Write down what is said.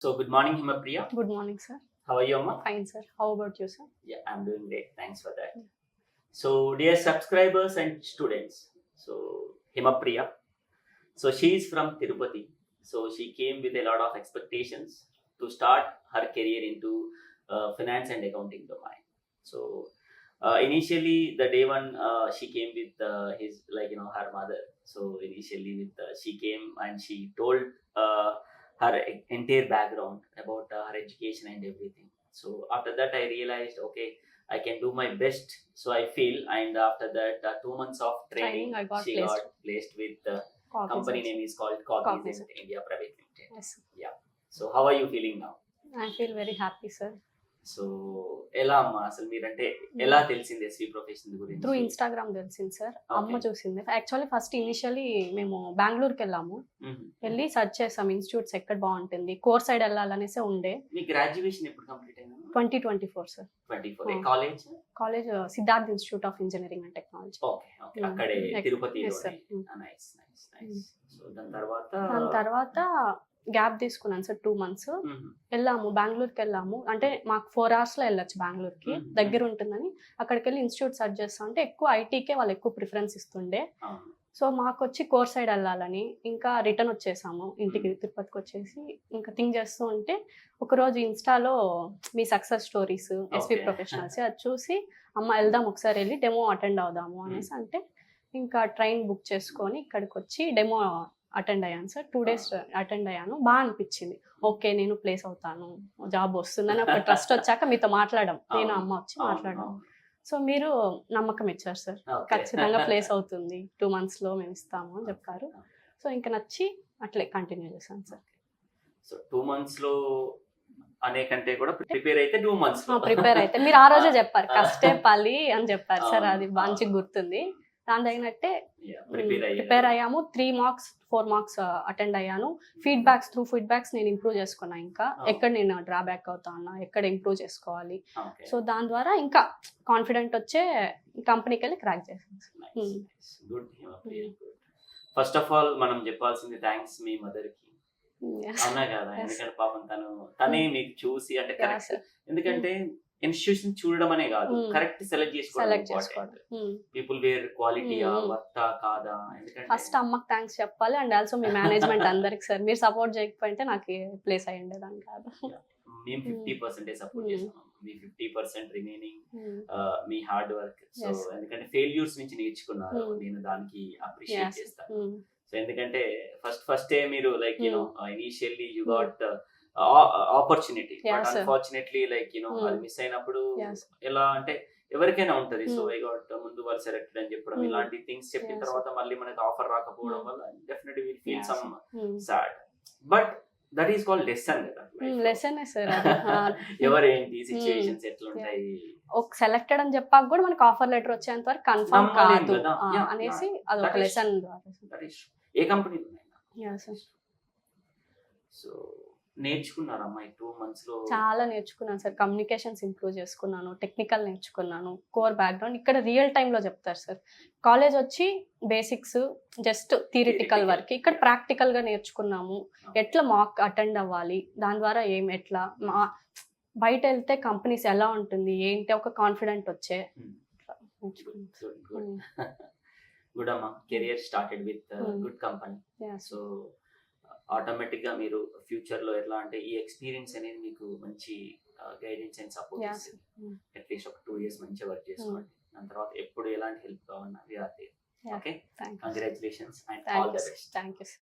So good morning, Himapriya. Good morning, sir. How are you, Amma? Fine, sir. How about you, sir? Yeah, I'm doing great. Thanks for that. Yeah. So, dear subscribers and students, so Himapriya, so she is from Tirupati. So she came with a lot of expectations to start her career into finance and accounting domain. So initially, the day one, she came with his her mother. So initially, with she came and she told uh, her entire background about her education and everything. So after that, I realized, okay, I can do my best. So I feel, and after that, 2 months of training, I got she placed. got placed with company Cognizant. name is called Cognizant Cognizant. India Private Limited. Yes. Yeah. So how are you feeling now? I feel very happy, sir. So ఎలా అమ్మా అసలు మీరంటే ఎలా తెలిసింది SV profession గురించి? Through Instagram తెలిసింది sir. అమ్మ Okay. చూసింది. యాక్చువల్లీ ఫస్ట్ ఇనిషియల్లీ మేము బెంగళూరుకి వెళ్ళాము. మ్మ్. వెళ్ళి సెర్చ్ చేసాం ఇన్స్టిట్యూట్స్ ఎక్కడ బాగుంటుంది. కోర్ సైడ్ వెళ్ళాలనేసి ఉండే. మీ గ్రాడ్యుయేషన్ ఎప్పుడు కంప్లీట్ అయిందమ్మా? 2024 sir. 24. Oh. College? College Siddharth institute of engineering and technology. Okay okay, అక్కడే తిరుపతిలో. Yes, sir. Nice nice nice. So దాని తర్వాత దాని తర్వాత గ్యాప్ తీసుకున్నాను సార్ 2 months. మ్మ్. వెళ్ళాము బెంగళూరుకి వెళ్ళాము. అంటే మాకు 4 hours లో వెళ్ళొచ్చు బెంగళూరుకి. మ్మ్. దగ్గర ఉంటుందని అక్కడికి వెళ్ళి ఇన్స్టిట్యూట్ సెర్చ్ చేస్తా అంటే ఎక్కువ ఐటీకే వాళ్ళు ఎక్కువ ప్రిఫరెన్స్ ఇస్తుండే. అవును. సో మాకు వచ్చి కోర్ సైడ్ వెళ్ళాలని ఇంకా రిటర్న్ వచ్చేసాము ఇంటికి, తిరుపతికి వచ్చేసి ఇంకా థింక్ చేస్తూ ఉంటే ఒకరోజు ఇన్స్టాలో మీ success stories SV Okay. Professionals అది చూసి అమ్మ వెళ్దాం ఒకసారి వెళ్ళి డెమో అటెండ్ అవుదాము అనేసి అంటే ఇంకా ట్రైన్ బుక్ చేసుకొని ఇక్కడికి వచ్చి డెమో అటెండ్ అయ్యాను సార్. 2 days అటెండ్ అయ్యాను. బాగా అనిపించింది. ఓకే నేను ప్లేస్ అవుతాను, జాబ్ వస్తుందని ఒక ట్రస్ట్ వచ్చాక మీతో మాట్లాడాం, నేను అమ్మ వచ్చి అవును, మాట్లాడాం. అవును. సో మీరు నమ్మకం ఇచ్చారు సార్, Okay. ఖచ్చితంగా ప్లేస్ అవుతుంది 2 months లో మేము ఇస్తాము అని చెప్పారు. సో ఇంకా నచ్చి అట్లే కంటిన్యూ చేశాను సార్. సో 2 months లో అనే కంటే కూడా ప్రిపేర్ అయితే 2 months లో. ప్రిపేర్ అయితే మీరు ఆ రోజే చెప్పారు కష్టే పలి అని చెప్పారు సార్, అది మంచి గుర్తుంది. దాని తగినట్టే Yeah, prepare ప్రిపేర్ అయ్యాము. 3 marks 4 marks అటెండ్ అయ్యాను. ఫీడ్బ్యాక్స్ నేను ఇంప్రూవ్ చేసుకున్నా. ఇంకా ఎక్కడ నేను డ్రాబ్యాక్ అవుతా ఉన్నా, ఎక్కడ ఇంప్రూవ్ చేసుకోవాలి. Okay. సో దాని ద్వారా ఇంకా కాన్ఫిడెంట్ వచ్చే కంపెనీకి వెళ్ళి క్రాక్ చేశాను sir. Nice, nice. Good, Himapriya, good. First of all మనం చెప్పాల్సింది థ్యాంక్స్ మీ మదర్ కి. అవునా కదా? Yes. ఎందుకంటే పాపం తనే మీకు చూసి అంటే Yeah, కరెక్ట్. sir. ఎందుకంటే ఇన్స్టిట్యూషన్ చూడడం అనే కాదు, కరెక్ట్ సెలెక్ట్ సెలెక్ట్ చేసుకోవడం. చేసుకోవడం. పీపుల్ వేర్ క్వాలిటీయా Mm. వర్తా కాదా? ఎందుకంటే ఫస్ట్ అమ్మకి థ్యాంక్స్ చెప్పాలి అండ్ ఆల్సో మీ మేనేజ్మెంట్ అందరికి సార్. మీరు సపోర్ట్ చేయకపోతే నాకు ప్లేస్ అయ్యి ఉండేదాన్ని కాదు. మేము 50% సపోర్ట్ Mm. చేసాం. మీ 50% రిమైనింగ్ Mm. మీ హార్డ్ వర్క్. So Yes. ఎందుకంటే ఫెయిల్యూర్స్ నుంచి నేర్చుకున్నారు. Mm. నేను దానికి అప్రిషియేట్ Yes. చేస్తాను. Mm. సో ఎందుకంటే ఫస్ట్ మీరు like initially you Mm. Got opportunity, Yeah, but sir. Unfortunately like Mm. అది మిస్ అయినప్పుడు Yes. ఎలా అంటే ఎవరికైనా ఉంటది. So Mm. ఐ గాట్ ముందు వాళ్ళు సెలెక్టెడ్ అని చెప్పడం, Mm. ఇలాంటి థింగ్స్ చెప్పిన Yes. తర్వాత మళ్ళీ మనకు ఆఫర్ రాకపోవడం Mm. వల్ల definitely will feel Yes. Some Mm. Sad, but that is called lesson కదా. లెసన్ సార్ అది. ఎవరేంటి సిచ్యువేషన్స్ ఎట్లుంటాయి ఒక సెలెక్టెడ్ అని చెప్పాక కూడా మనకి ఆఫర్ లెటర్ వచ్చేంత వరకు కన్ఫర్మ్ నమ్మలేం కాదు కదా. Yeah, అనేసి yeah. అదొక That is- లెసన్ ద్వారా. That is a company. Yeah, sir. So నేర్చుకున్నారమ్మా ఈ 2 months లో? చాలా నేర్చుకున్నాను సార్. కమ్యూనికేషన్స్ ఇంప్రూవ్ చేసుకున్నాను, టెక్నికల్ నేర్చుకున్నాను, కోర్ బ్యాక్గ్రౌండ్ ఇక్కడ రియల్ టైంలో చెప్తారు సార్. కాలేజ్ వచ్చి బేసిక్స్ జస్ట్ థియరిటికల్ వరకు, ఇక్కడ ప్రాక్టికల్గా నేర్చుకున్నాము. ఎట్లా మాక్ అటెండ్ అవ్వాలి, దాని ద్వారా ఎట్లా బయట వెళ్తే కంపెనీస్ ఎలా ఉంటుంది ఏంటి ఒక కాన్ఫిడెంట్ వచ్చే Hmm. అట్లా నేర్చుకున్నాను. Good Mm. గుడ్ అమ్మా. Career started with Mm. Good company. Yeah, so automatic గా మీరు ఫ్యూచర్ లో ఎట్లా అంటే ఈ ఎక్స్పీరియన్స్ అనేది మీకు మంచి గైడెన్స్ అండ్ సపోర్ట్ Yeah, ఇస్తుంది. Mm. అట్లీస్ట్ ఒక 2 years మంచిగా వర్క్ చేసుకోండి. దాని తర్వాత ఎప్పుడు ఎలాంటి హెల్ప్ కావాలన్నా Yeah. Okay, Thank you. Congratulations and Thank all you, the sir. Best. Thank you, sir.